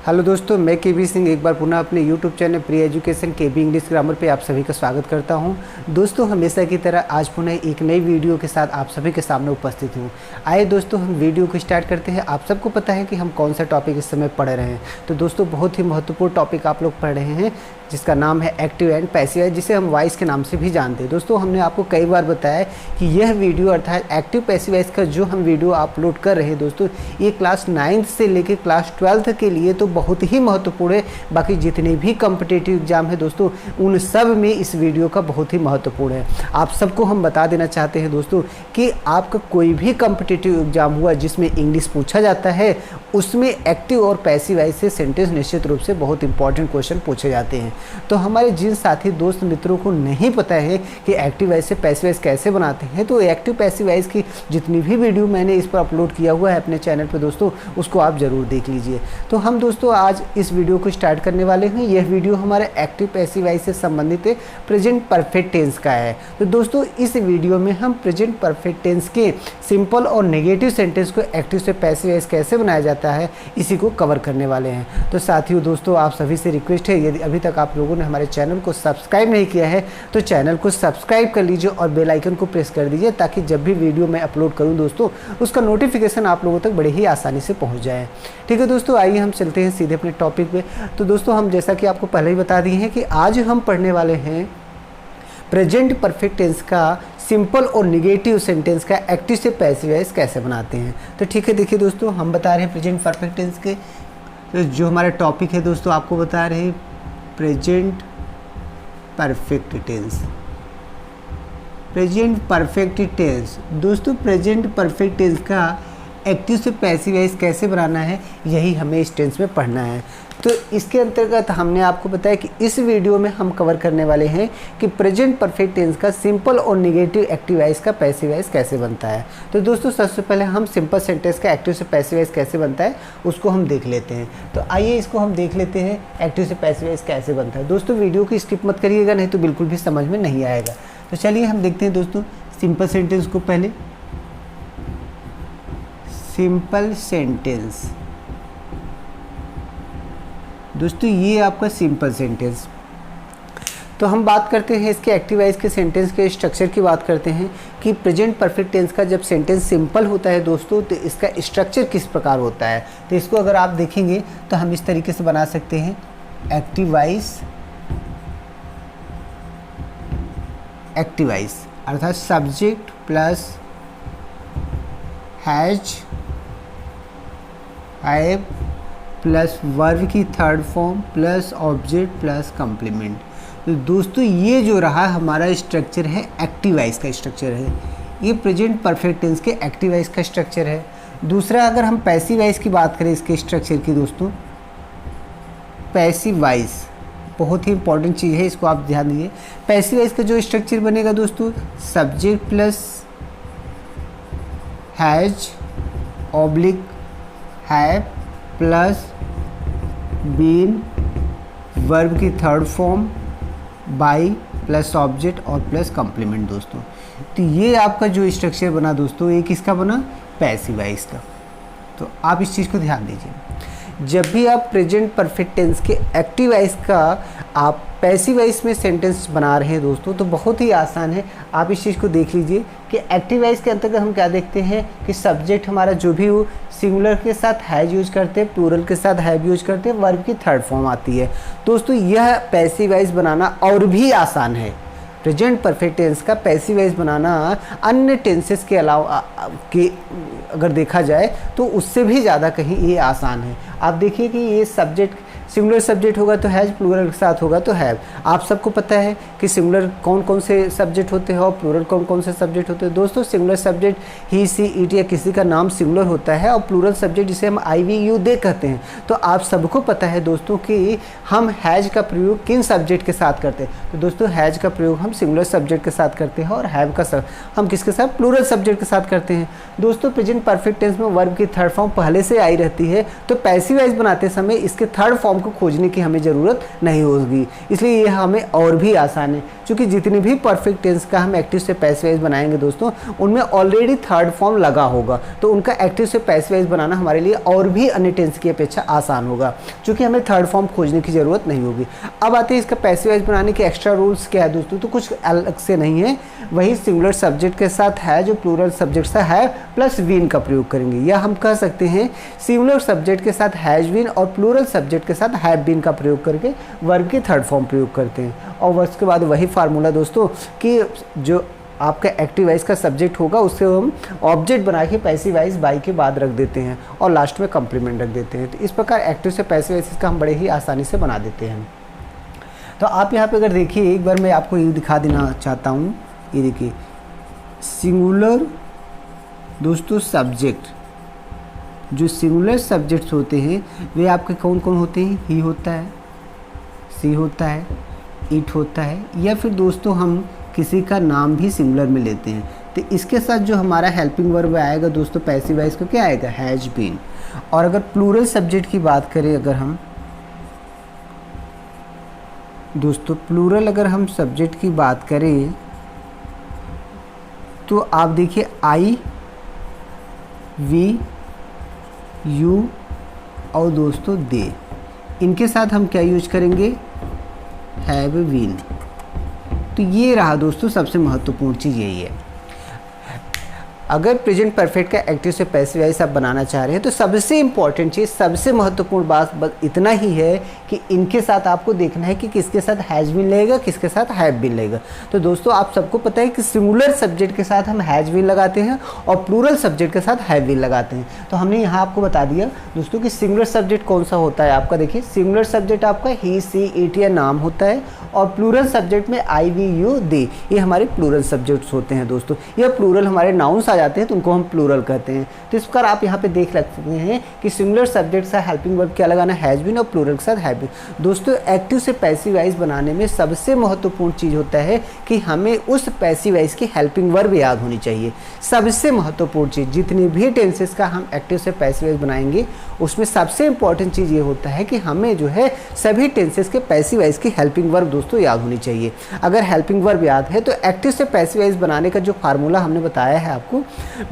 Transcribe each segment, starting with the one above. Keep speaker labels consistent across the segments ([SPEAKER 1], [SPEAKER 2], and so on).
[SPEAKER 1] Hello दोस्तों, मैं केबी सिंह एक बार पुनः अपने यूट्यूब चैनल प्री एजुकेशन केबी इंग्लिश ग्रामर पे आप सभी का स्वागत करता हूं। दोस्तों, हमेशा की तरह आज पुनः एक नई वीडियो के साथ आप सभी के सामने उपस्थित हूं। आइए दोस्तों, हम वीडियो को स्टार्ट करते हैं। आप सबको पता है कि हम कौन सा टॉपिक इस समय पढ़ रहे हैं। तो दोस्तों, बहुत ही महत्वपूर्ण टॉपिक आप लोग पढ़ रहे हैं जिसका नाम है एक्टिव एंड पैसिव वॉइस, जिसे हम वॉइस के नाम से भी जानते हैं। दोस्तों, हमने आपको कई बार बताया कि यह वीडियो अर्थात एक्टिव पैसिव वॉइस का जो हम वीडियो अपलोड कर रहे हैं दोस्तों, ये क्लास 9th से लेकर क्लास 12th के लिए तो बहुत ही महत्वपूर्ण है। बाकी जितने भी कॉम्पिटिटिव एग्जाम है दोस्तों, उन सब में इस वीडियो का बहुत ही महत्वपूर्ण है। आप सबको हम बता देना चाहते हैं दोस्तों कि आपका कोई भी कॉम्पिटिटिव एग्जाम हुआ जिसमें इंग्लिश पूछा जाता है, उसमें एक्टिव और पैसिव वॉइस से सेंटेंस निश्चित रूप से बहुत इंपॉर्टेंट क्वेश्चन पूछे जाते हैं। तो हमारे जिन साथी दोस्त मित्रों को नहीं पता है कि एक्टिव वॉइस से पैसिव वॉइस कैसे बनाते हैं, तो एक्टिव पैसिव वॉइस की जितनी भी वीडियो मैंने इस पर अपलोड किया हुआ है अपने चैनल पर दोस्तों, उसको आप ज़रूर देख लीजिए। तो हम दोस्तों आज इस वीडियो को स्टार्ट करने वाले हैं। यह वीडियो हमारे एक्टिव पैसिव वॉइस से संबंधित प्रेजेंट परफेक्ट टेंस का है। तो दोस्तों, इस वीडियो में हम प्रेजेंट परफेक्ट टेंस के सिंपल और नेगेटिव सेंटेंस को एक्टिव से पैसिव वॉइस कैसे बनाया जाता है, इसी को कवर करने वाले हैं। तो साथियों दोस्तों, आप सभी से रिक्वेस्ट है, यदि अभी तक आप लोगों ने हमारे चैनल को सब्सक्राइब नहीं किया है तो चैनल को सब्सक्राइब कर लीजिए और बेल आइकन को प्रेस कर दीजिए, ताकि जब भी वीडियो मैं अपलोड करूं दोस्तों, उसका नोटिफिकेशन आप लोगों तक बड़े ही आसानी से पहुंच जाए। ठीक है दोस्तों, आइए हम चलते हैं सीधे अपने टॉपिक पे। तो दोस्तों, हम जैसा कि आपको पहले ही बता दिए हैं कि आज हम पढ़ने वाले हैं प्रेजेंट परफेक्ट टेंस का सिंपल और निगेटिव सेंटेंस का एक्टिव से पैसिव वॉइस कैसे बनाते हैं। तो ठीक है, देखिए दोस्तों, हम बता रहे हैं प्रेजेंट परफेक्ट टेंस के तो जो हमारा टॉपिक है दोस्तों, आपको बता रहे हैं present perfect tense. Present perfect tense दोस्तों, प्रेजेंट परफेक्ट टेंस का एक्टिव से पैसिव वॉइस कैसे बनाना है, यही हमें इस टेंस में पढ़ना है। तो इसके अंतर्गत हमने आपको बताया कि इस वीडियो में हम कवर करने वाले हैं कि प्रेजेंट परफेक्ट टेंस का सिंपल और नेगेटिव एक्टिव वॉइस का पैसिव वॉइस कैसे बनता है। तो दोस्तों, सबसे पहले हम सिंपल सेंटेंस का एक्टिव से पैसिव वॉइस कैसे बनता है उसको हम देख लेते हैं। तो आइए इसको हम देख लेते हैं, एक्टिव से पैसिव वॉइस कैसे बनता है। दोस्तों, वीडियो को स्किप मत करिएगा, नहीं तो बिल्कुल भी समझ में नहीं आएगा। तो चलिए हम देखते हैं दोस्तों सिंपल सेंटेंस को। पहले सिंपल सेंटेंस दोस्तों, ये आपका सिंपल सेंटेंस। तो हम बात करते हैं इसके एक्टिव वॉइस के सेंटेंस के स्ट्रक्चर की बात करते हैं कि प्रेजेंट परफेक्ट टेंस का जब सेंटेंस सिंपल होता है दोस्तों, तो इसका स्ट्रक्चर किस प्रकार होता है। तो इसको अगर आप देखेंगे तो हम इस तरीके से बना सकते हैं, एक्टिव वॉइस अर्थात subject plus has have plus verb की third form plus object plus complement. तो दोस्तों, ये जो रहा हमारा स्ट्रक्चर है, एक्टिव वॉइस का स्ट्रक्चर है। ये प्रेजेंट परफेक्ट टेंस के एक्टिव वॉइस का स्ट्रक्चर है। दूसरा, अगर हम पैसिव वॉइस की बात करें इसके स्ट्रक्चर की दोस्तों, पैसिव वॉइस बहुत ही इंपॉर्टेंट चीज़ है, इसको आप ध्यान दीजिए। पैसिव वॉइस का जो स्ट्रक्चर बनेगा दोस्तों, subject plus has oblique have plus been verb की third form by plus object और प्लस कॉम्प्लीमेंट दोस्तों। तो ये आपका जो स्ट्रक्चर बना दोस्तों, ये किसका बना, पैसिव वॉइस का। तो आप इस चीज़ को ध्यान दीजिए, जब भी आप प्रेजेंट परफेक्ट टेंस के एक्टिव वॉइस का आप पैसिव वॉइस में सेंटेंस बना रहे हैं दोस्तों, तो बहुत ही आसान है। आप इस चीज़ को देख लीजिए कि एक्टिव वॉइस के अंतर्गत हम क्या देखते हैं कि सब्जेक्ट हमारा जो भी हो, सिंगुलर के साथ हैज यूज करते हैं, प्लूरल के साथ हैव यूज करते हैं, वर्ब की थर्ड फॉर्म आती है दोस्तों। यह पैसिव वॉइस बनाना और भी आसान है। प्रेजेंट परफेक्ट टेंस का पैसिव वॉइस बनाना अन्य टेंसेस के अलावा के अगर देखा जाए तो उससे भी ज़्यादा कहीं ये आसान है। आप देखिए कि ये सब्जेक्ट सिंगुलर सब्जेक्ट होगा तो हैज, प्लूरल के साथ होगा तो हैव। आप सबको पता है कि सिंगुलर कौन कौन से सब्जेक्ट होते हैं और प्लूरल कौन कौन से सब्जेक्ट होते हैं दोस्तों। Singular subject he, she, it या किसी का नाम सिंगुलर होता है, और प्लूरल सब्जेक्ट जिसे हम आई, वी, यू, दे कहते हैं। तो आप सबको पता है दोस्तों कि हम हैज का प्रयोग किन सब्जेक्ट के साथ करते हैं। तो दोस्तों, हैज का प्रयोग हम सिंगुलर सब्जेक्ट के साथ करते हैं और हैव का हम किसके साथ, प्लूरल सब्जेक्ट के साथ करते हैं दोस्तों। प्रेजेंट परफेक्ट टेंस में वर्ब की थर्ड फॉर्म पहले से आई रहती है, तो पैसिव वॉइस बनाते समय इसके थर्ड फॉर्म को खोजने की हमें ज़रूरत नहीं होगी, इसलिए यह हमें और भी आसान है। क्योंकि जितनी भी परफेक्ट टेंस का हम एक्टिव से पैसिव वॉइस बनाएंगे दोस्तों, उनमें ऑलरेडी थर्ड फॉर्म लगा होगा, तो उनका एक्टिव से पैसिव वॉइस बनाना हमारे लिए और भी अन्य टेंस की अपेक्षा आसान होगा, क्योंकि हमें थर्ड फॉर्म खोजने की ज़रूरत नहीं होगी। अब आते हैं इसका पैसिव वॉइस बनाने के एक्स्ट्रा रूल्स क्या है दोस्तों, तो कुछ अलग से नहीं है, वही सिंगुलर सब्जेक्ट के साथ है जो प्लूरल सब्जेक्ट से है प्लस बीन का प्रयोग करेंगे, या हम कह सकते हैं सिंगुलर सब्जेक्ट के साथ हैज बीन और प्लूरल सब्जेक्ट के साथ हैव बीन का प्रयोग करके वर्ब के थर्ड फॉर्म प्रयोग करते हैं। और उसके बाद वही फार्मूला दोस्तों कि जो आपका एक्टिव वॉइस का सब्जेक्ट होगा उससे हम ऑब्जेक्ट बना के पैसिव वॉइस बाई के बाद रख देते हैं और लास्ट में कम्प्लीमेंट रख देते हैं। तो इस प्रकार एक्टिव से पैसिव वॉइस का हम बड़े ही आसानी से बना देते हैं। तो आप यहाँ पे अगर देखिए, एक बार मैं आपको ये दिखा देना चाहता हूँ, ये देखिए सिंगुलर दोस्तों सब्जेक्ट, जो सिंगुलर सब्जेक्ट्स होते हैं वे आपके कौन कौन होते हैं, ही होता है, सी होता है, इट होता है, या फिर दोस्तों हम किसी का नाम भी सिंगुलर में लेते हैं। तो इसके साथ जो हमारा हेल्पिंग वर्ब आएगा दोस्तों पैसिव वॉइस का क्या आएगा, हैज बीन। और अगर प्लूरल सब्जेक्ट की बात करें, अगर हम दोस्तों प्लूरल अगर हम सब्जेक्ट की बात करें तो आप देखिए आई, वी, यू और दोस्तों दे, इनके साथ हम क्या यूज करेंगे, हैव बीन। तो ये रहा दोस्तों सबसे महत्वपूर्ण चीज़ यही है। अगर प्रेजेंट परफेक्ट का एक्टिव से पैसिव वॉइस आप बनाना चाह रहे हैं तो सबसे इंपॉर्टेंट चीज़, सबसे महत्वपूर्ण बात बस इतना ही है कि इनके साथ आपको देखना है कि किसके साथ हैज बीन लगेगा, किसके साथ हैव बीन लगेगा। तो दोस्तों आप सबको पता है कि सिंगुलर सब्जेक्ट के साथ हम हैज बीन लगाते हैं और प्लूरल सब्जेक्ट के साथ हैव बीन लगाते हैं। तो हमने यहाँ आपको बता दिया दोस्तों कि सिंगुलर सब्जेक्ट कौन सा होता है आपका। देखिए सिंगुलर सब्जेक्ट आपका ही, सी, इट या नाम होता है, और प्लूरल सब्जेक्ट में आई, वी, यू, दे, ये हमारे प्लूरल सब्जेक्ट्स होते हैं दोस्तों। यह प्लूरल हमारे नाउन्स आ जाते हैं तो उनको हम प्लूरल कहते हैं। तो इस प्रकार आप यहाँ पे देख सकते हैं कि सिंगुलर सब्जेक्ट से हेल्पिंग वर्ब क्या लगाना, हैज बीन, और प्लूरल के साथ हैव बीन। दोस्तों एक्टिव से पैसिव वॉइस बनाने में सबसे महत्वपूर्ण चीज़ होता है कि हमें उस पैसिव वॉइस की हेल्पिंग वर्ब याद होनी चाहिए। सबसे महत्वपूर्ण चीज़, जितनी भी टेंसेस का हम एक्टिव से पैसिव वॉइस बनाएंगे उसमें सबसे इंपॉर्टेंट चीज़ ये होता है कि हमें जो है सभी टेंसेस के पैसिव वॉइस की हेल्पिंग वर्ब दोस्तों याद होनी चाहिए। अगर हेल्पिंग वर्ब याद है तो एक्टिव से पैसिव वॉइस बनाने का जो फार्मूला हमने बताया है आपको,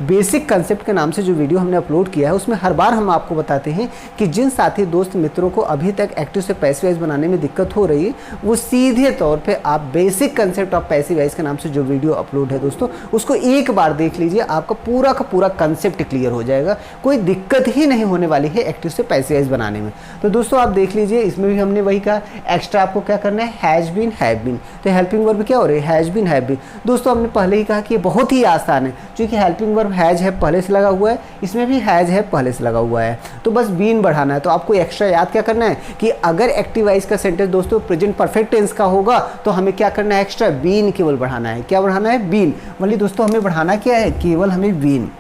[SPEAKER 1] बेसिक कंसेप्ट के नाम से जो वीडियो हमने अपलोड किया है, उसमें हर बार हम आपको बताते हैं कि जिन साथी दोस्त मित्रों को अभी तक एक्टिव से पैसिव वॉइस बनाने में दिक्कत हो रही है वो सीधे तौर पे आप basic concept of passive voice के नाम से जो वीडियो अपलोड है दोस्तों उसको एक बार देख लीजिए, आपका पूरा का पूरा कंसेप्ट क्लियर हो जाएगा, कोई दिक्कत ही नहीं होने वाली है एक्टिव से पैसिव वॉइस बनाने में। तो दोस्तों आप देख लीजिए, इसमें भी हमने वही कहा, एक्स्ट्रा आपको क्या करना है, हैज बीन, हैव बीन। तो हेल्पिंग वर्ब क्या हो रही है, हैज बीन, हैव बीन। दोस्तों हमने पहले ही कहा कि ये बहुत ही आसान है, क्योंकि हेल्पिंग वर्ब हैज है पहले से लगा हुआ है, इसमें भी हैज है पहले से लगा हुआ है, तो बस बीन बढ़ाना है। तो आपको एक्स्ट्रा याद क्या करना है कि अगर एक्टिव वॉइस का सेंटेंस दोस्तों प्रेजेंट परफेक्ट टेंस का होगा तो हमें क्या करना है, एक्स्ट्रा बीन केवल बढ़ाना है। क्या बढ़ाना है, बीन। मतलब दोस्तों हमें बढ़ाना क्या है, केवल हमें बीन।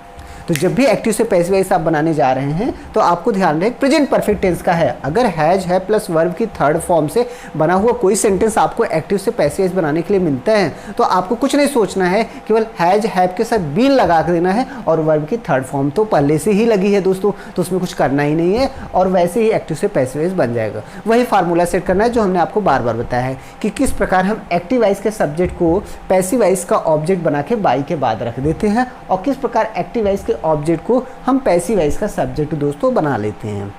[SPEAKER 1] तो जब भी एक्टिव से पैसिव वॉइस आप बनाने जा रहे हैं तो आपको ध्यान रहे प्रेजेंट परफेक्ट टेंस का है। अगर हैज है प्लस वर्ब की थर्ड फॉर्म से बना हुआ कोई सेंटेंस आपको एक्टिव से पैसिव वॉइस बनाने के लिए मिलता है तो आपको कुछ नहीं सोचना है, केवल हैज हैव के साथ बीन लगा देना है, और वर्ब की थर्ड फॉर्म तो पहले से ही लगी है दोस्तों, तो उसमें कुछ करना ही नहीं है और वैसे ही एक्टिव से पैसिव वॉइस बन जाएगा। वही फार्मूला सेट करना है जो हमने आपको बार बार बताया है कि किस प्रकार हम एक्टिव वॉइस के सब्जेक्ट को पैसिव वॉइस का ऑब्जेक्ट बना के बाई के बाद रख देते हैं, और किस प्रकार एक्टिव वॉइस के ऑब्जेक्ट को हम पैसिव वॉइस का सब्जेक्ट दोस्तों बना लेते हैं।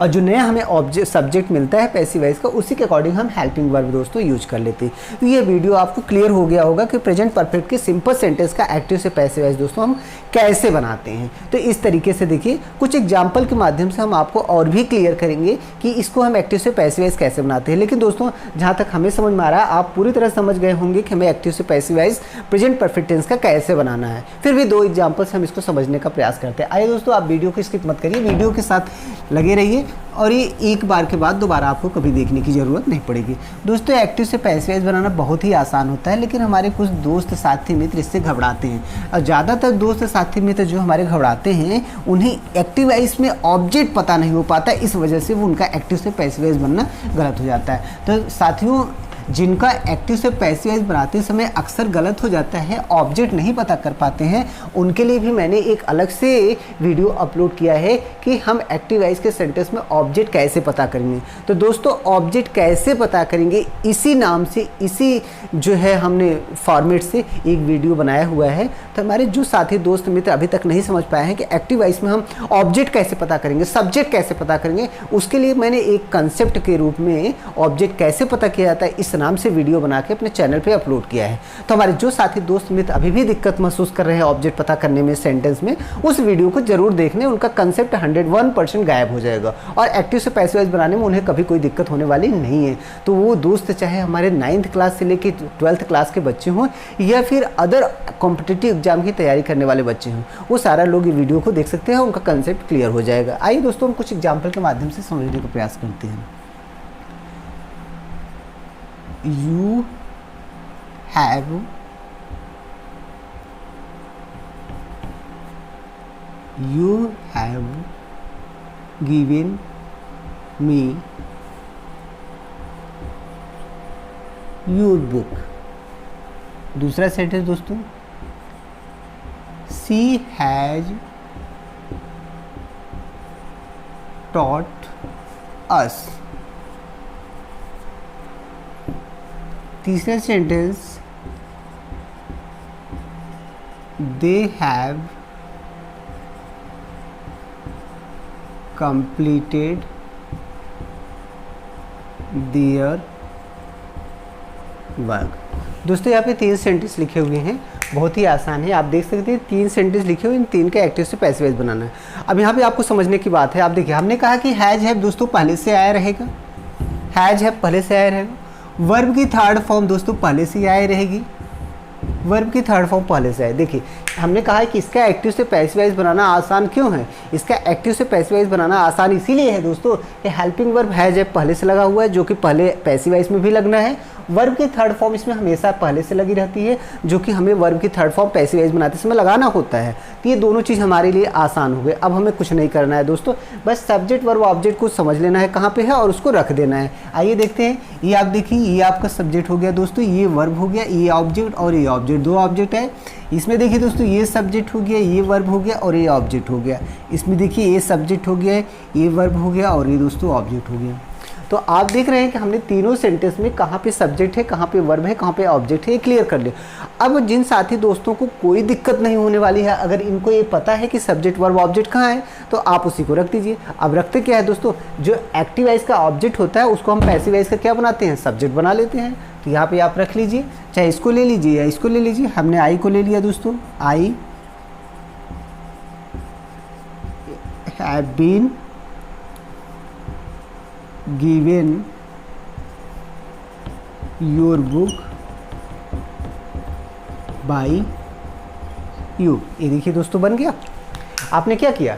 [SPEAKER 1] और जो नया हमें ऑब्जेक्ट सब्जेक्ट मिलता है पैसिव वॉइस का, उसी के अकॉर्डिंग हम हेल्पिंग वर्ब दोस्तों यूज कर लेते हैं। तो ये वीडियो आपको क्लियर हो गया होगा कि प्रेजेंट परफेक्ट के सिंपल सेंटेंस का एक्टिव से पैसिव वॉइस दोस्तों हम कैसे बनाते हैं। तो इस तरीके से देखिए, कुछ एग्जाम्पल के माध्यम से हम आपको और भी क्लियर करेंगे कि इसको हम एक्टिव से पैसिव वॉइस कैसे बनाते हैं। लेकिन दोस्तों जहाँ तक हमें समझ में आ रहा है, आप पूरी तरह समझ गए होंगे कि हमें एक्टिव से passive voice present perfect tense का कैसे बनाना है। फिर भी दो एग्जाम्पल से हम इसको समझने का प्रयास करते हैं। आइए दोस्तों, आप वीडियो को स्किप मत करिए, वीडियो के साथ लगे रहिए, और ये एक बार के बाद दोबारा आपको कभी देखने की ज़रूरत नहीं पड़ेगी। दोस्तों एक्टिव से पैसिव वॉइस बनाना बहुत ही आसान होता है, लेकिन हमारे कुछ दोस्त साथी मित्र इससे घबराते हैं। और ज़्यादातर दोस्त साथी मित्र जो हमारे घबराते हैं उन्हें एक्टिव वॉइस में ऑब्जेक्ट पता नहीं हो पाता, इस वजह से वो उनका एक्टिव से पैसिव वॉइस बनना गलत हो जाता है। तो साथियों जिनका एक्टिव से पैसिव वॉइस बनाते समय अक्सर गलत हो जाता है, ऑब्जेक्ट नहीं पता कर पाते हैं, उनके लिए भी मैंने एक अलग से वीडियो अपलोड किया है कि हम एक्टिव वॉइस के सेंटेंस में ऑब्जेक्ट कैसे पता करेंगे। तो दोस्तों ऑब्जेक्ट कैसे पता करेंगे, इसी नाम से, इसी जो है हमने फॉर्मेट से एक वीडियो बनाया हुआ है। तो हमारे जो साथी दोस्त मित्र अभी तक नहीं समझ पाए हैं कि एक्टिव वॉइस में हम ऑब्जेक्ट कैसे पता करेंगे, सब्जेक्ट कैसे पता करेंगे, उसके लिए मैंने एक कंसेप्ट के रूप में ऑब्जेक्ट कैसे पता किया जाता है इस नाम से वीडियो बना के अपने चैनल पे अपलोड किया है। तो हमारे जो साथी दोस्त मित्र अभी भी दिक्कत महसूस कर रहे हैं ऑब्जेक्ट पता करने में सेंटेंस में, उस वीडियो को जरूर देखने, उनका कंसेप्ट 101% गायब हो जाएगा और एक्टिव से पैसिव वॉइस बनाने में उन्हें कभी कोई दिक्कत होने वाली नहीं है। तो वो दोस्त चाहे हमारे 9th क्लास से लेकर 12th क्लास के बच्चे हों या फिर अदर कॉम्पिटिटिव एग्जाम की तैयारी करने वाले बच्चे हों, वो सारा लोग ये वीडियो को देख सकते हैं, उनका कंसेप्ट क्लियर हो जाएगा। आइए दोस्तों हम कुछ एग्जाम्पल के माध्यम से समझने का प्रयास करते हैं। You have given me your book। दूसरा सेंटेंस दोस्तों, she has taught us। तीसरा sentence, they have completed their work. दोस्तों यहाँ पे 3 सेंटेंस लिखे हुए हैं, बहुत ही आसान है, आप देख सकते हैं 3 सेंटेंस लिखे हुए, इन 3 का एक्टिव से पैसिव वॉइस बनाना है। अब यहाँ पे आपको समझने की बात है, आप देखिए हमने कहा कि हैज हैव दोस्तों पहले से आया रहेगा, हैज हैव पहले से आया रहेगा, वर्ब की थर्ड फॉर्म दोस्तों पहले से आए रहेगी, वर्ब की थर्ड फॉर्म पहले से आए। देखिए हमने कहा है कि इसका एक्टिव से पैसिव वॉइस बनाना आसान क्यों है, इसका एक्टिव से पैसिव वॉइस बनाना आसान इसीलिए है दोस्तों कि हेल्पिंग वर्ब हैज हैव पहले से लगा हुआ है, जो कि पहले पैसिव वॉइस में भी लगना है। वर्ब की थर्ड फॉर्म इसमें हमेशा पहले से लगी रहती है, जो कि हमें वर्ब की थर्ड फॉर्म पैसिव वॉइस बनाते समय लगाना होता है। तो ये दोनों चीज़ हमारे लिए आसान हो गए। अब हमें कुछ नहीं करना है दोस्तों, बस सब्जेक्ट वर्ब ऑब्जेक्ट को समझ लेना है कहाँ पे है और उसको रख देना है। आइए देखते हैं, ये आप देखिए, ये आपका सब्जेक्ट हो गया दोस्तों, ये वर्ब हो गया, ये ऑब्जेक्ट और ये ऑब्जेक्ट, 2 ऑब्जेक्ट है। इसमें देखिए दोस्तों ये सब्जेक्ट हो गया, ये वर्ब हो गया और ये ऑब्जेक्ट हो गया। इसमें देखिए ये सब्जेक्ट हो गया, ये वर्ब हो गया और ये दोस्तों ऑब्जेक्ट हो गया। तो आप देख रहे हैं कि हमने तीनों सेंटेंस में कहाँ पे सब्जेक्ट है, कहाँ पे वर्ब है, कहाँ पे ऑब्जेक्ट है, ये क्लियर कर लिया। अब जिन साथी दोस्तों को कोई दिक्कत नहीं होने वाली है, अगर इनको ये पता है कि सब्जेक्ट वर्ब ऑब्जेक्ट कहाँ है, तो आप उसी को रख दीजिए। अब रखते क्या है दोस्तों, जो एक्टिव वॉइस का ऑब्जेक्ट होता है उसको हम पैसिव वॉइस का क्या बनाते हैं, सब्जेक्ट बना लेते हैं। तो यहाँ पे आप रख लीजिए, चाहे इसको ले लीजिए या इसको ले लीजिए। हमने आई को ले लिया दोस्तों, I have been given your book by you. ये देखिए दोस्तों बन गया। आपने क्या किया,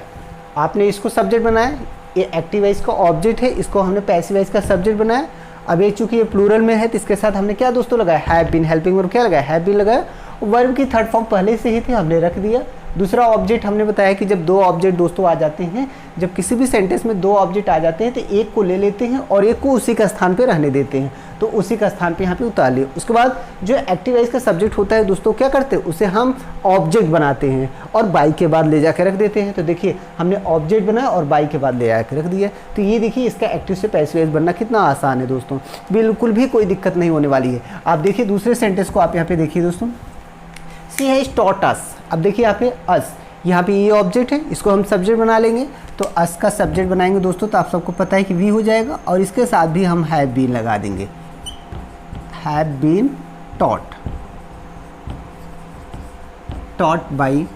[SPEAKER 1] आपने इसको सब्जेक्ट बनाया, ये एक्टिव वॉइस का ऑब्जेक्ट है, इसको हमने पैसिव वॉइस का सब्जेक्ट बनाया। अब ये चूंकि ये प्लूरल में है तो इसके साथ हमने क्या दोस्तों लगाया, हैव बीन, हेल्पिंग वर्ब क्या लगाया, हैव बीन लगाया। वर्ब की थर्ड फॉर्म पहले से ही थी, हमने रख दिया। दूसरा ऑब्जेक्ट हमने बताया कि जब 2 ऑब्जेक्ट दोस्तों आ जाते हैं, जब किसी भी सेंटेंस में 2 ऑब्जेक्ट आ जाते हैं तो एक को ले लेते हैं और एक को उसी का स्थान पे रहने देते हैं, तो उसी का स्थान पे यहाँ पे उतार लिए। उसके बाद जो एक्टिव वॉइस का सब्जेक्ट होता है दोस्तों क्या करते हैं, उसे हम ऑब्जेक्ट बनाते हैं और बाई के बाद ले जाकर रख देते हैं। तो देखिए हमने ऑब्जेक्ट बनाया और बाई के बाद ले जाकर रख दिया। तो ये देखिए इसका एक्टिव से पैसिव वॉइस बनना कितना आसान है दोस्तों, बिल्कुल भी कोई दिक्कत नहीं होने वाली है। आप देखिए दूसरे सेंटेंस को आप यहाँ पे देखिए दोस्तों, सी हैज टॉट अस। अब देखिए यहाँ पे अस, यहाँ पे ये ऑब्जेक्ट है, इसको हम सब्जेक्ट बना लेंगे। तो अस का सब्जेक्ट बनाएंगे दोस्तों तो आप सबको पता है कि वी हो जाएगा और इसके साथ भी हम हैव बीन लगा देंगे, have been taught, taught by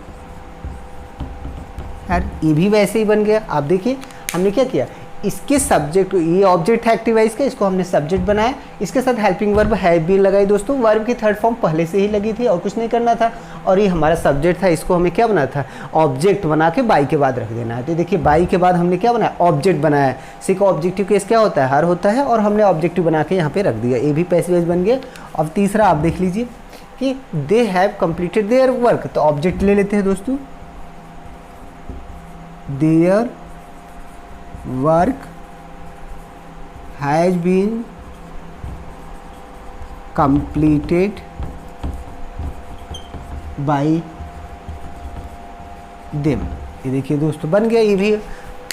[SPEAKER 1] her. ये भी वैसे ही बन गया। आप देखिए हमने क्या किया, इसके सब्जेक्ट, ये ऑब्जेक्ट है एक्टिव वॉइस का, इसको हमने सब्जेक्ट बनाया, इसके साथ हेल्पिंग वर्ब हैव बीन लगाई दोस्तों। वर्ब की थर्ड फॉर्म पहले से ही लगी थी और कुछ नहीं करना था। और ये हमारा सब्जेक्ट था, इसको हमें क्या बनाना था, ऑब्जेक्ट बना के बाई के बाद रख देना है। तो देखिए बाई के बाद हमने क्या बनाया, ऑब्जेक्ट बनाया। सी का ऑब्जेक्टिव केस क्या होता है, हर होता है, और हमने ऑब्जेक्टिव बना के यहाँ पे रख दिया। ये भी पैसिव वॉइस बन गया। अब तीसरा आप देख लीजिए कि they have completed their work. तो ऑब्जेक्ट ले लेते हैं दोस्तों, their work has been completed by them. ये देखिए दोस्तों बन गया, ये भी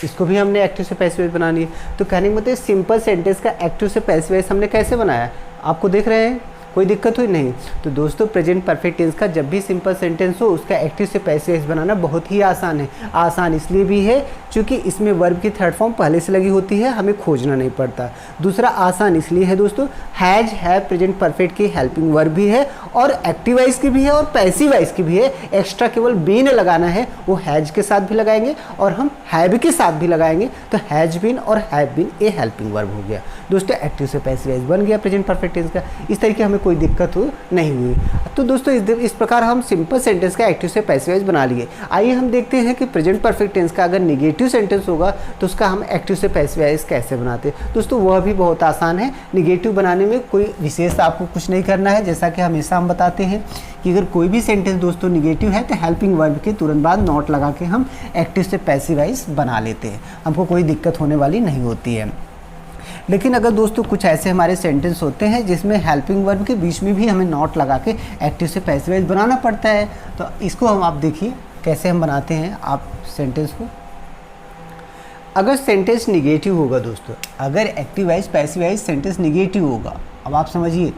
[SPEAKER 1] इसको भी हमने एक्टिव से पैसिव वॉइस बनानी है। तो कहने का मतलब सिंपल सेंटेंस का एक्टिव से पैसिव वॉइस हमने कैसे बनाया, आपको देख रहे हैं, कोई दिक्कत हुई नहीं। तो दोस्तों प्रेजेंट परफेक्ट टेंस का जब भी सिंपल सेंटेंस हो उसका एक्टिव से पैसिव वॉइस बनाना बहुत ही आसान है। आसान इसलिए भी है क्योंकि इसमें वर्ब की थर्ड फॉर्म पहले से लगी होती है, हमें खोजना नहीं पड़ता। दूसरा आसान इसलिए है दोस्तों, हैज हैव प्रेजेंट परफेक्ट की हेल्पिंग वर्ब भी है और एक्टिव वॉइस की भी है और पैसिव वॉइस की भी है। एक्स्ट्रा केवल बीन लगाना है, वो हैज के साथ भी लगाएंगे और हम हैव के साथ भी लगाएंगे। तो हैज बीन और हैव बीन ये हेल्पिंग वर्ब हो गया दोस्तों, एक्टिव से पैसिव वॉइस बन गया प्रेजेंट परफेक्ट टेंस का। इस तरीके हमें कोई दिक्कत नहीं हुई। तो दोस्तों इस प्रकार हम सिंपल सेंटेंस का एक्टिव से पैसिव वॉइस बना लिए। आइए हम देखते हैं कि प्रेजेंट परफेक्ट टेंस का अगर निगेटिव सेंटेंस होगा तो उसका हम एक्टिव से पैसिव वॉइस कैसे बनाते हैं। दोस्तों वह भी बहुत आसान है। निगेटिव बनाने में कोई विशेष आपको कुछ नहीं करना है। जैसा कि हमेशा हम बताते हैं कि अगर कोई भी सेंटेंस दोस्तों निगेटिव है तो हेल्पिंग वर्ब के तुरंत बाद नॉट लगा के हम एक्टिव से पैसिव वॉइस बना लेते हैं, हमको कोई दिक्कत होने वाली नहीं होती है। लेकिन अगर दोस्तों कुछ ऐसे हमारे सेंटेंस होते हैं जिसमें हेल्पिंग वर्ब के बीच में भी हमें नॉट लगा के एक्टिव से पैसिव वॉइस बनाना पड़ता है, तो इसको हम आप देखिए कैसे हम बनाते हैं। आप सेंटेंस को, अगर सेंटेंस निगेटिव होगा दोस्तों, अगर active voice passive voice sentence negative होगा, अब आप समझिए,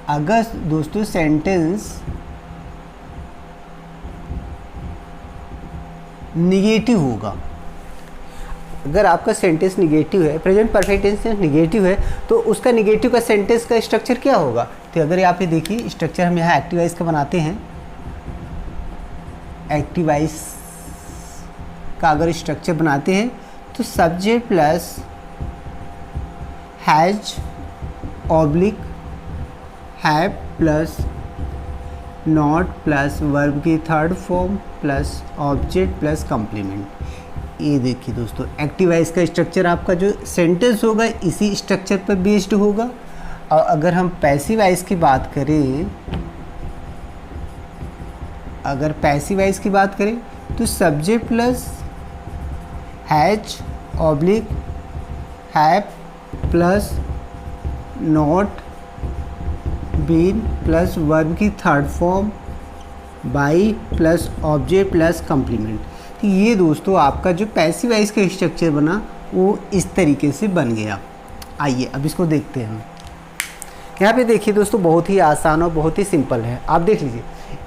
[SPEAKER 1] अगर दोस्तों सेंटेंस निगेटिव होगा, अगर आपका सेंटेंस निगेटिव है, प्रेजेंट परफेक्ट टेंस निगेटिव है, तो उसका निगेटिव का सेंटेंस का स्ट्रक्चर क्या होगा। तो अगर यहाँ पे देखिए स्ट्रक्चर हम यहाँ एक्टिव वॉइस का बनाते हैं, एक्टिव वॉइस का अगर स्ट्रक्चर बनाते हैं तो subject plus has oblique have plus not plus verb की third form plus object plus complement. ये देखिए दोस्तों एक्टिव वॉइस का स्ट्रक्चर आपका जो सेंटेंस होगा इसी स्ट्रक्चर पर बेस्ड होगा। और अगर हम पैसिव वॉइस की बात करें, अगर पैसिव वॉइस की बात करें तो subject plus has oblique have plus not been plus verb की third form by plus object plus complement. तो ये दोस्तों आपका जो पैसिव वॉइस का स्ट्रक्चर बना वो इस तरीके से बन गया। आइए अब इसको देखते हैं हम। यहाँ पे देखिए दोस्तों बहुत ही आसान और बहुत ही सिंपल है। आप देख लीजिए,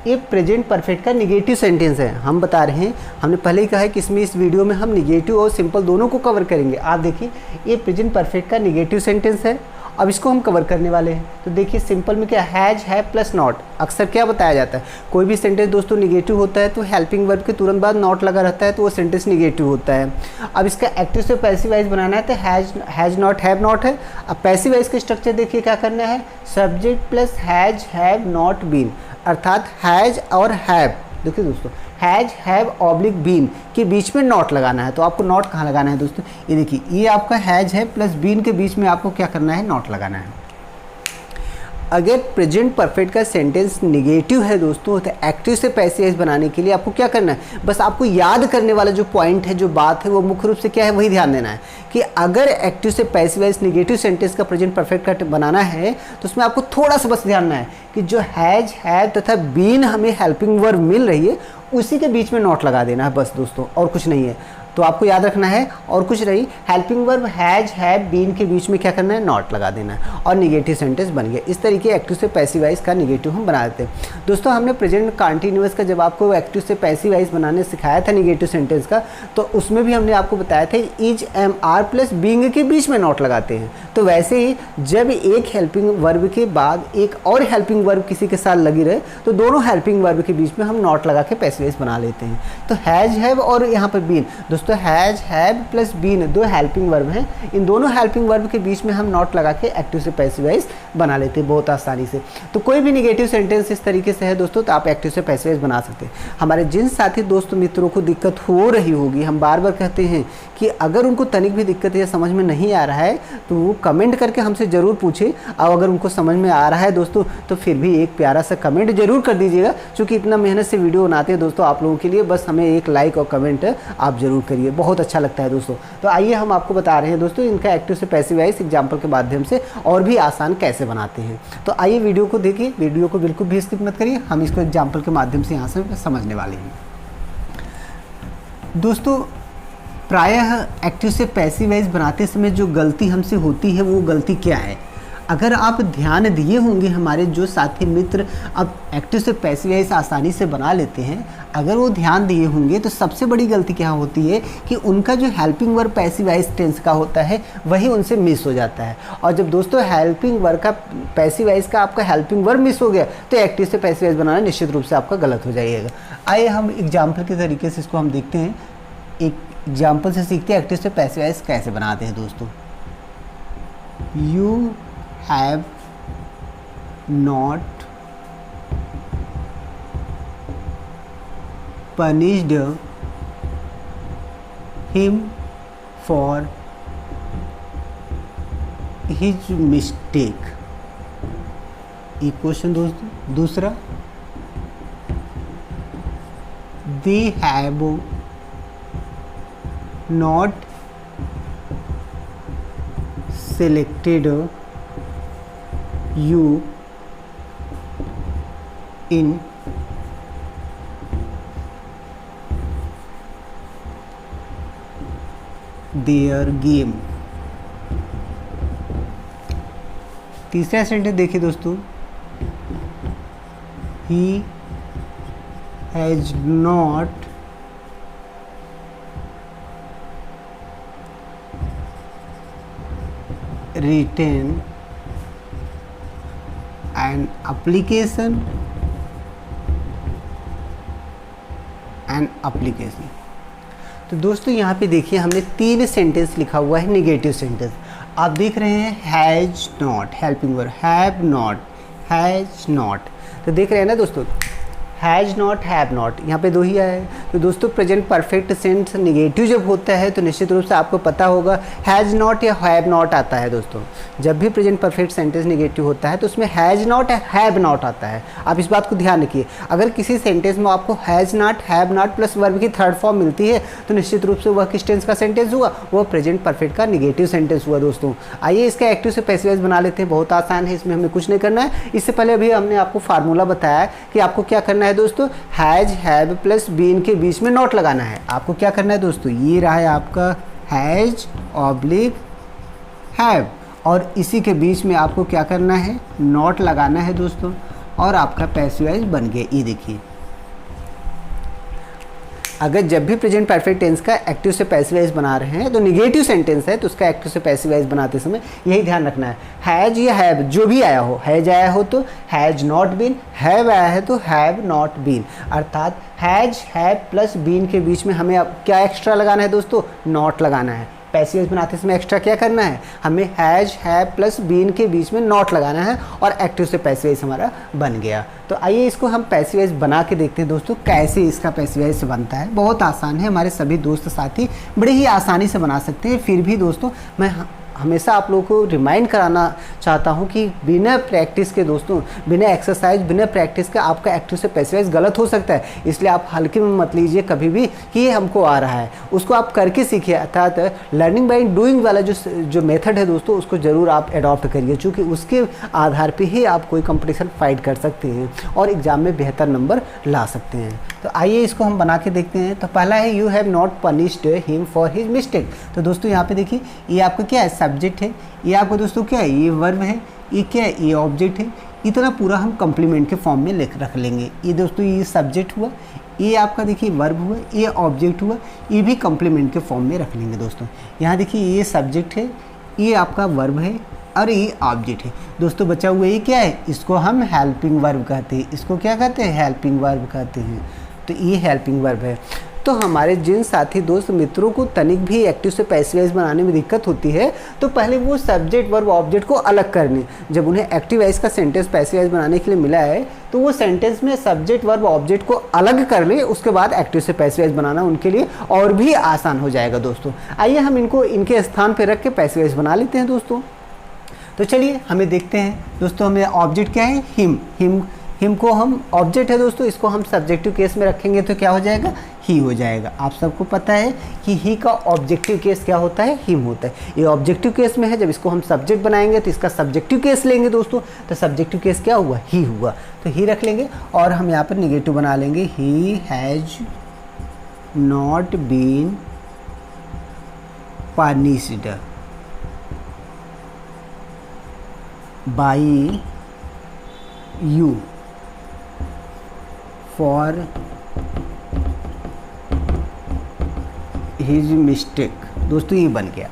[SPEAKER 1] ये प्रेजेंट परफेक्ट का निगेटिव सेंटेंस है। हम बता रहे हैं, हमने पहले ही कहा है कि इसमें इस वीडियो में हम निगेटिव और सिंपल दोनों को कवर करेंगे। आप देखिए ये प्रेजेंट परफेक्ट का निगेटिव सेंटेंस है, अब इसको हम कवर करने वाले हैं। तो देखिए सिंपल में क्या, हैज हैव प्लस नॉट। अक्सर क्या बताया जाता है, कोई भी सेंटेंस दोस्तों निगेटिव होता है तो हेल्पिंग वर्ब के तुरंत बाद नॉट लगा रहता है तो वो सेंटेंस निगेटिव होता है। अब इसका एक्टिव से पैसिव वॉइस बनाना है तो हैज नॉट हैव नॉट है। अब पैसिव वॉइस का स्ट्रक्चर देखिए क्या करना है, subject plus has have not been, अर्थात हैज और हैव, देखिए दोस्तों हैज हैव ऑब्लिक बीन के बीच में नॉट लगाना है। तो आपको नॉट कहाँ लगाना है दोस्तों, ये देखिए ये आपका हैज है प्लस बीन के बीच में आपको क्या करना है, नॉट लगाना है। अगर प्रेजेंट परफेक्ट का सेंटेंस निगेटिव है दोस्तों तो एक्टिव से पैसिव वॉइस बनाने के लिए आपको क्या करना है, बस आपको याद करने वाला जो पॉइंट है, जो बात है, वो मुख्य रूप से क्या है वही ध्यान देना है कि अगर एक्टिव से पैसिव वॉइस निगेटिव सेंटेंस का प्रेजेंट परफेक्ट का बनाना है तो उसमें आपको थोड़ा सा बस ध्यान देना है कि जो हैज हैव तथा बीन हमें हेल्पिंग वर्ब मिल रही है उसी के बीच में नॉट लगा देना है बस दोस्तों, और कुछ नहीं है। तो आपको याद रखना है और कुछ नहीं, helping verb has have been के बीच में क्या करना है, नॉट लगा देना है और निगेटिव सेंटेंस बन गया। इस तरीके एक्टिव से पैसिव वॉइस का निगेटिव हम बना देते हैं। दोस्तों हमने प्रेजेंट कंटीन्यूअस का जब आपको एक्टिव से पैसिव वॉइस बनाने सिखाया था निगेटिव सेंटेंस का, तो उसमें भी हमने आपको बताया था is am are plus being के बीच में नॉट लगाते हैं। तो वैसे ही जब एक हेल्पिंग वर्ब के बाद एक और हेल्पिंग वर्ब किसी के साथ लगी रहे तो दोनों हेल्पिंग वर्ब के बीच में हम नॉट लगा के पैसिव वॉइस बना लेते हैं। तो हैज हैव और यहाँ पर बीन, दोस्तों हैज हैव प्लस बीन दो हेल्पिंग वर्ब हैं, इन दोनों हेल्पिंग वर्ब के बीच में हम नॉट लगा के एक्टिव से पैसिव वॉइस बना लेते हैं बहुत आसानी से। तो कोई भी निगेटिव सेंटेंस इस तरीके से है दोस्तों तो आप एक्टिव से पैसिव वॉइस बना सकते हैं। हमारे जिन साथी दोस्तों मित्रों को दिक्कत हो रही होगी, हम बार बार कहते हैं कि अगर उनको तनिक भी दिक्कत या समझ में नहीं आ रहा है तो वो कमेंट करके हमसे ज़रूर पूछे, और अगर उनको समझ में आ रहा है दोस्तों तो फिर भी एक प्यारा सा कमेंट ज़रूर कर दीजिएगा, क्योंकि इतना मेहनत से वीडियो बनाते हैं दोस्तों आप लोगों के लिए। बस हमें एक लाइक और कमेंट आप ज़रूर करिए, बहुत अच्छा लगता है दोस्तों। तो आइए हम आपको बता रहे हैं दोस्तों इनका एक्टिव से पैसिव वॉइस एग्जाम्पल के माध्यम से और भी आसान कैसे बनाते हैं। तो आइए वीडियो को देखिए, वीडियो को बिल्कुल भी स्किप मत करिए, हम इसको एग्जाम्पल के माध्यम से यहाँ से समझने वाले हैं। दोस्तों प्रायः एक्टिव से पैसिव वॉइस बनाते समय जो गलती हमसे होती है वो गलती क्या है? अगर आप ध्यान दिए होंगे, हमारे जो साथी मित्र अब एक्टिव से पैसिव वॉइस आसानी से बना लेते हैं, अगर वो ध्यान दिए होंगे तो सबसे बड़ी गलती क्या होती है कि उनका जो helping verb passive voice tense का होता है वही उनसे मिस हो जाता है। और जब दोस्तों हेल्पिंग वर्ब का पैसिव वॉइस का आपका हेल्पिंग वर्ब मिस हो गया तो एक्टिव से पैसिव वॉइस बनाना निश्चित रूप से आपका गलत हो जाएगा। आइए हम एग्जाम्पल के तरीके से इसको हम देखते हैं, एक एग्जाम्पल से सीखते हैं एक्टिव से पैसिव वॉइस कैसे बनाते हैं दोस्तों। You have not punished him for his mistake। एक क्वेश्चन दोस्तों। दूसरा, they have not selected you in their game। तीसरा सेंटेंस देखिए दोस्तों, he has not written an application तो दोस्तों यहाँ पे देखिए हमने 3 सेंटेंस लिखा हुआ है नेगेटिव सेंटेंस। आप देख रहे हैं has not helping verb, have not, has not, तो देख रहे हैं ना दोस्तों, हैज़ नॉट, हैव नॉट, यहाँ पे 2 ही आया है। तो दोस्तों प्रेजेंट परफेक्ट सेंस नेगेटिव जब होता है तो निश्चित रूप से आपको पता होगा हैज़ नॉट या हैव नॉट आता है दोस्तों। जब भी प्रेजेंट परफेक्ट सेंटेंस नेगेटिव होता है तो उसमें हैज़ नॉट या हैव नॉट आता है। आप इस बात को ध्यान रखिए, अगर किसी सेंटेंस में आपको has not, have not plus verb की थर्ड फॉर्म मिलती है तो निश्चित रूप से वह किस टेंस का सेंटेंस हुआ? वह प्रेजेंट परफेक्ट का नेगेटिव सेंटेंस हुआ दोस्तों। आइए इसका एक्टिव से पैसिव वॉइस बना लेते हैं, बहुत आसान है, इसमें हमें कुछ नहीं करना है। इससे पहले अभी हमने आपको फार्मूला बताया कि आपको क्या करना है दोस्तों, हैज हैव प्लस बीन के बीच में नॉट लगाना है। आपको क्या करना है दोस्तों, ये रहा है आपका हैज ऑब्लिक हैव, और इसी के बीच में आपको क्या करना है, नॉट लगाना है दोस्तों, और आपका पैसिव वॉइस बन गया। ये देखिए, अगर जब भी प्रेजेंट परफेक्ट टेंस का एक्टिव से पैसिव वॉइस बना रहे हैं तो नेगेटिव सेंटेंस है तो उसका एक्टिव से पैसिव वॉइस बनाते समय यही ध्यान रखना है, हैज या हैव जो भी आया हो, हैज आया हो तो हैज नॉट बीन, हैव आया है तो हैव नॉट बीन, अर्थात हैज हैव प्लस बीन के बीच में हमें अब क्या एक्स्ट्रा लगाना है दोस्तों, नॉट लगाना है। पैसिव वॉइस बनाते समय एक्स्ट्रा क्या करना है, हमें हैज हैव प्लस बीन के बीच में नॉट लगाना है और एक्टिव से पैसिव वॉइस हमारा बन गया। तो आइए इसको हम पैसिव वॉइस बना के देखते हैं दोस्तों, कैसे इसका पैसिव वॉइस बनता है। बहुत आसान है, हमारे सभी दोस्त साथी बड़े ही आसानी से बना सकते हैं। फिर भी दोस्तों मैं हमेशा आप लोगों को रिमाइंड कराना चाहता हूं कि बिना प्रैक्टिस के दोस्तों, बिना एक्सरसाइज, बिना प्रैक्टिस के आपका एक्टिव से पैसिव वॉइस गलत हो सकता है। इसलिए आप हल्के में मत लीजिए कभी भी कि ये हमको आ रहा है, उसको आप करके सीखिए। अर्थात लर्निंग बाय डूइंग वाला जो मेथड है दोस्तों उसको ज़रूर आप एडॉप्ट करिए, क्योंकि उसके आधार पर ही आप कोई कंपटीशन फाइट कर सकते हैं और एग्ज़ाम में बेहतर नंबर ला सकते हैं। तो आइए इसको हम बना के देखते हैं। तो पहला है you have not punished him for his mistake. तो दोस्तों यहाँ पे देखिए, ये आपका क्या है, सब्जेक्ट है, ये आपको दोस्तों क्या है, ये वर्ब है, ये क्या है, ये ऑब्जेक्ट है। इतना पूरा हम कम्प्लीमेंट के फॉर्म में रख लेंगे। ये दोस्तों ये सब्जेक्ट हुआ, ये आपका देखिए वर्ब हुआ, ये ऑब्जेक्ट हुआ, ये भी कम्प्लीमेंट के फॉर्म में रख लेंगे दोस्तों। यहाँ देखिए ये सब्जेक्ट है, ये आपका वर्ब है और ये ऑब्जेक्ट है दोस्तों। बचा हुआ ये क्या है, इसको हम हेल्पिंग वर्ब कहते हैं। इसको क्या कहते हैं, हेल्पिंग वर्ब कहते हैं। तो ये हेल्पिंग वर्ब है। तो दोस्तों हमारे जिन साथी दोस्त मित्रों को तनिक भी एक्टिव से पैसिव वॉइस बनाने में दिक्कत होती है तो पहले वो सब्जेक्ट वर्ब ऑब्जेक्ट को अलग कर लें। जब उन्हें एक्टिव वॉइस का सेंटेंस पैसिव वॉइस बनाने के लिए मिला है तो वो सेंटेंस में सब्जेक्ट वर्ब ऑब्जेक्ट को अलग कर लें, उसके बाद एक्टिव से पैसिव वॉइस बनाना उनके लिए और भी आसान हो जाएगा दोस्तों। आइए हम इनको इनके स्थान पर रख के पैसिव वॉइस बना लेते हैं दोस्तों। तो चलिए हमें देखते हैं दोस्तों, हमें ऑब्जेक्ट क्या है, हिम को हम ऑब्जेक्ट है दोस्तों, इसको हम सब्जेक्टिव केस में रखेंगे तो क्या हो जाएगा, ही हो जाएगा। आप सबको पता है कि ही का ऑब्जेक्टिव केस क्या होता है, हिम होता है। ये ऑब्जेक्टिव केस में है, जब इसको हम सब्जेक्ट बनाएंगे तो इसका सब्जेक्टिव केस लेंगे दोस्तों, तो सब्जेक्टिव केस क्या हुआ, ही हुआ, तो ही रख लेंगे। और हम यहाँ पर निगेटिव बना लेंगे, he has not been punished by you for his mistake. दोस्तों ये बन गया।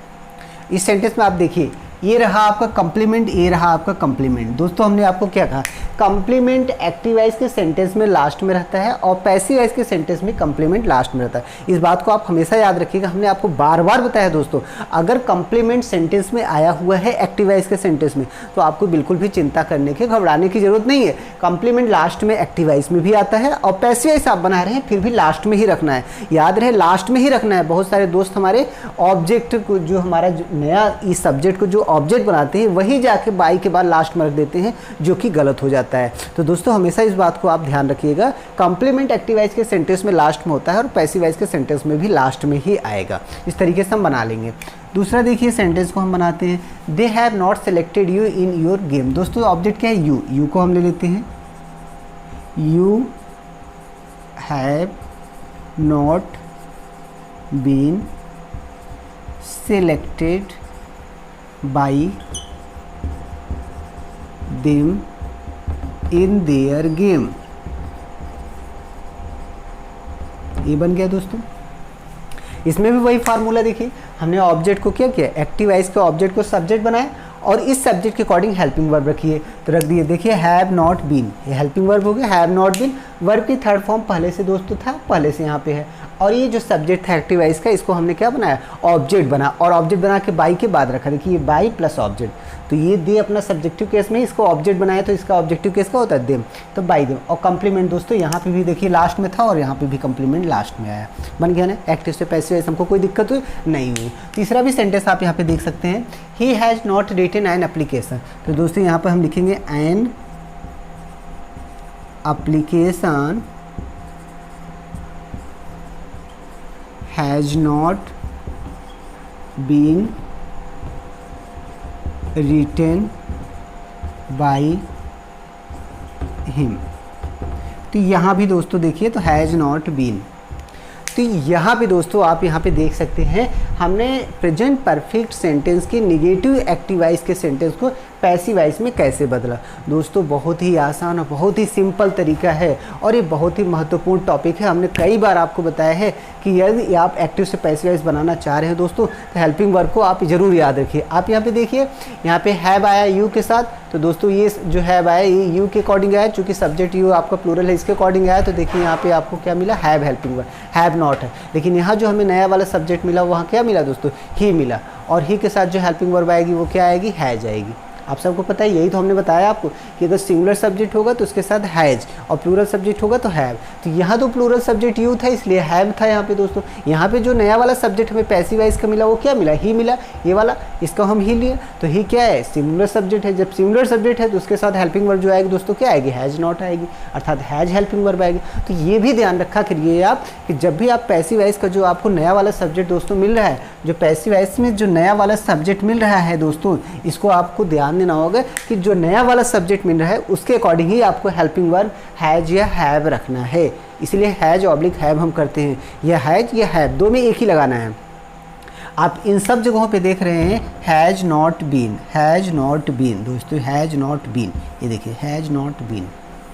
[SPEAKER 1] इस सेंटेंस में आप देखिए, ये रहा आपका कम्प्लीमेंट, ये रहा आपका कम्प्लीमेंट। दोस्तों हमने आपको क्या कहा, कम्प्लीमेंट एक्टिव वॉइस के सेंटेंस में लास्ट में रहता है और पैसिव वॉइस के सेंटेंस में कम्प्लीमेंट लास्ट में रहता है। इस बात को आप हमेशा याद रखिएगा, हमने आपको बार बार बताया दोस्तों, अगर कम्प्लीमेंट सेंटेंस में आया हुआ है एक्टिव वॉइस के सेंटेंस में तो आपको बिल्कुल भी चिंता करने की, घबराने की जरूरत नहीं है। कम्प्लीमेंट लास्ट में एक्टिव वॉइस में भी आता है और पैसिव वॉइस आप बना रहे हैं फिर भी लास्ट में ही रखना है, याद रहे लास्ट में ही रखना है। बहुत सारे दोस्त हमारे ऑब्जेक्ट को, जो हमारा नया इस सब्जेक्ट को जो ऑब्जेक्ट बनाते हैं वही जाके बाई के बाद लास्ट में रख देते हैं, जो कि गलत हो जाता है। तो दोस्तों हमेशा इस बात को आप ध्यान रखिएगा, कॉम्प्लीमेंट एक्टिव वॉइस के सेंटेंस में लास्ट में होता है और पैसिव वॉइस के सेंटेंस में भी लास्ट में ही आएगा। इस तरीके से हम बना लेंगे। दूसरा देखिए सेंटेंस को हम बनाते हैं, they have not selected you in your game. दोस्तों ऑब्जेक्ट क्या है, यू, यू को हम ले लेते हैं, you have not been selected by them in their game. ये बन गया दोस्तों। इसमें भी वही फार्मूला देखिए, हमने ऑब्जेक्ट को क्या किया, एक्टिव वॉइस के ऑब्जेक्ट को सब्जेक्ट बनाया और इस सब्जेक्ट के अकॉर्डिंग हेल्पिंग वर्ब रखिए, तो रख दिए। देखिए हैव नॉट बीन, ये हेल्पिंग वर्ब हो गया, हैव नॉट बीन। वर्ब की थर्ड फॉर्म पहले से दोस्तों था, पहले से यहाँ पे है। और ये जो सब्जेक्ट था एक्टिव वॉइस का, इसको हमने क्या बनाया, ऑब्जेक्ट बना, और ऑब्जेक्ट बना के बाई के बाद रखा। देखिए ये बाई प्लस ऑब्जेक्ट, तो ये दे अपना सब्जेक्टिव केस में इसको ऑब्जेक्ट बनाया, तो इसका ऑब्जेक्टिव केस का होता है देम, तो बाई देम। और कम्प्लीमेंट दोस्तों यहाँ पे भी देखिए लास्ट में था और यहाँ पे भी कम्प्लीमेंट लास्ट में आया, बन गया ना। एक्टिव से पैसिव वॉइस हमको कोई दिक्कत हुई नहीं हुई। तीसरा भी सेंटेंस आप यहाँ पे देख सकते हैं, he has not written an application. तो दोस्तों यहाँ पर हम लिखेंगे an application has not been written by him. तो यहाँ भी दोस्तों देखिए, तो हैज़ नॉट बीन, तो यहाँ पे दोस्तों आप यहाँ पे देख सकते हैं हमने प्रेजेंट परफेक्ट सेंटेंस के निगेटिव एक्टिव वॉइस के सेंटेंस को पैसिव वॉइस में कैसे बदला। दोस्तों बहुत ही आसान और बहुत ही सिंपल तरीका है और ये बहुत ही महत्वपूर्ण टॉपिक है। हमने कई बार आपको बताया है कि यदि आप एक्टिव से पैसिव वॉइस बनाना चाह रहे हैं दोस्तों, तो हेल्पिंग वर्ब को आप ज़रूर याद रखिए। आप यहाँ पे देखिए, यहाँ पे हैव आया यू के साथ, तो दोस्तों ये जो हैव आया ये यू के अकॉर्डिंग आया, चूँकि सब्जेक्ट यू आपका प्लूरल है इसके अकॉर्डिंग आया, तो देखिए यहाँ पे आपको क्या मिला, have helping verb, have not है। लेकिन यहाँ जो हमें नया वाला सब्जेक्ट मिला वहाँ क्या मिला दोस्तों, ही मिला, और ही के साथ जो हेल्पिंग वर्ब आएगी वो क्या आएगी, हैज आएगी। आप सबको पता है, यही तो हमने बताया आपको कि अगर सिंगुलर सब्जेक्ट होगा तो उसके साथ हैज और प्लूरल सब्जेक्ट होगा तो हैव। तो यहाँ तो प्लूरल सब्जेक्ट यू था इसलिए हैव था यहाँ पे दोस्तों। यहाँ पे जो नया वाला सब्जेक्ट हमें पैसिव वॉइस का मिला वो क्या मिला, ही मिला, ये वाला, इसका हम ही लिए, तो ही क्या है, सिंगुलर सब्जेक्ट है। जब सिंगुलर सब्जेक्ट है तो उसके साथ हेल्पिंग वर्ब जो आएगी दोस्तों क्या आएगी, हैज नॉट आएगी, अर्थात हैज हेल्पिंग वर्ब आएगी। तो ये भी ध्यान रखा करिए आप कि जब भी आप पैसिव वॉइस का जो आपको नया वाला सब्जेक्ट दोस्तों मिल रहा है, जो पैसिव वॉइस में जो नया वाला सब्जेक्ट मिल रहा है दोस्तों, इसको आपको ध्यान देना होगा कि जो नया वाला सब्जेक्ट मिल रहा है उसके अकॉर्डिंग ही आपको हेल्पिंग वर्ब हैज या हैव रखना है। इसलिए हैज ऑब्लिक हैव हम करते हैं, या हैज या हैव, दो में एक ही लगाना है। आप इन सब जगहों पे देख रहे हैं has not been, has not been दोस्तों, हैज नॉट बीन, ये देखिए has not been,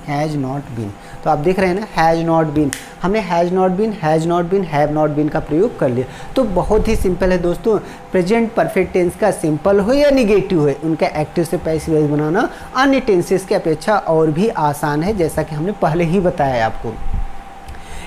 [SPEAKER 1] has not been. तो आप देख रहे हैं ना, हैज नॉट बीन, हमने has not been, has not been, have not been का प्रयोग कर लिया। तो बहुत ही सिंपल है दोस्तों, प्रेजेंट परफेक्ट टेंस का सिंपल हो या निगेटिव हो, उनका एक्टिव से पैसिव वॉइस बनाना अन्य टेंसेस की अपेक्षा और भी आसान है, जैसा कि हमने पहले ही बताया आपको।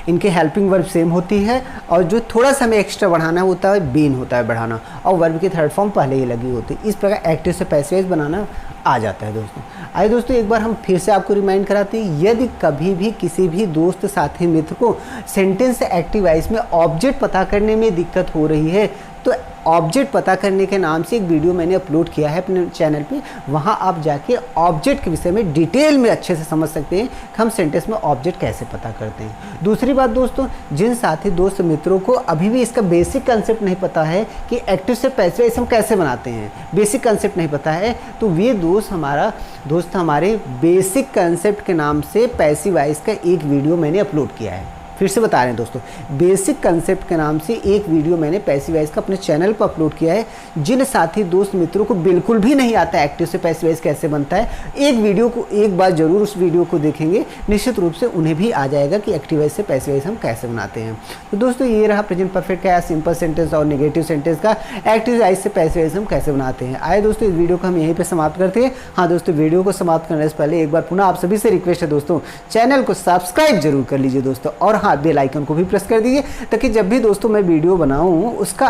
[SPEAKER 1] इनके हेल्पिंग वर्ब सेम होती है और जो थोड़ा सा हमें एक्स्ट्रा बढ़ाना होता है बीन होता है बढ़ाना, और वर्ब की थर्ड फॉर्म पहले ही लगी होती है। इस प्रकार एक्टिव से पैसिव वॉइस बनाना आ जाता है दोस्तों। आइए दोस्तों एक बार हम फिर से आपको रिमाइंड कराते हैं, यदि कभी भी किसी भी दोस्त साथी मित्र को सेंटेंस से एक्टिव वॉइस में ऑब्जेक्ट पता करने में दिक्कत हो रही है तो ऑब्जेक्ट पता करने के नाम से एक वीडियो मैंने अपलोड किया है अपने चैनल पे, वहाँ आप जाके ऑब्जेक्ट के विषय में डिटेल में अच्छे से समझ सकते हैं कि हम सेंटेंस में ऑब्जेक्ट कैसे पता करते हैं। दूसरी बात दोस्तों, जिन साथी दोस्त मित्रों को अभी भी इसका बेसिक कंसेप्ट नहीं पता है कि एक्टिव से पैसिव वॉइस हम कैसे बनाते हैं, बेसिक कंसेप्ट नहीं पता है, तो वे दोस्त हमारे बेसिक कंसेप्ट के नाम से पैसिव वॉइस का एक वीडियो मैंने अपलोड किया है। फिर से बता रहे हैं दोस्तों, बेसिक कंसेप्ट के नाम से एक वीडियो मैंने पैसिव वॉइस का अपने चैनल पर अपलोड किया है। जिन साथी दोस्त मित्रों को बिल्कुल भी नहीं आता एक्टिव से पैसिव वॉइस कैसे बनता है, एक बार जरूर उस वीडियो को देखेंगे, निश्चित रूप से उन्हें भी आ जाएगा कि एक्टिव वॉइस से पैसिव वॉइस हम कैसे बनाते हैं। तो दोस्तों ये रहा प्रेजेंट परफेक्ट का सिंपल सेंटेंस और नेगेटिव सेंटेंस का एक्टिव वॉइस से पैसिव वॉइस हम कैसे बनाते हैं। आए दोस्तों इस वीडियो को हम यहीं पर समाप्त करते हैं। हाँ दोस्तों, वीडियो को समाप्त करने से पहले एक बार पुनः आप सभी से रिक्वेस्ट है दोस्तों, चैनल को सब्सक्राइब जरूर कर लीजिए दोस्तों, और हाँ बेल आइकन को भी प्रेस कर दीजिए ताकि जब भी दोस्तों मैं वीडियो बनाऊं उसका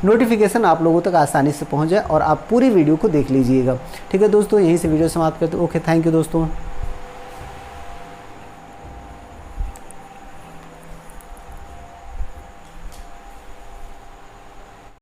[SPEAKER 1] नोटिफिकेशन आप लोगों तक आसानी से पहुंच जाए और आप पूरी वीडियो को देख लीजिएगा। ठीक है दोस्तों, यहीं से वीडियो समाप्त करते हैं। ओके, थैंक यू दोस्तों।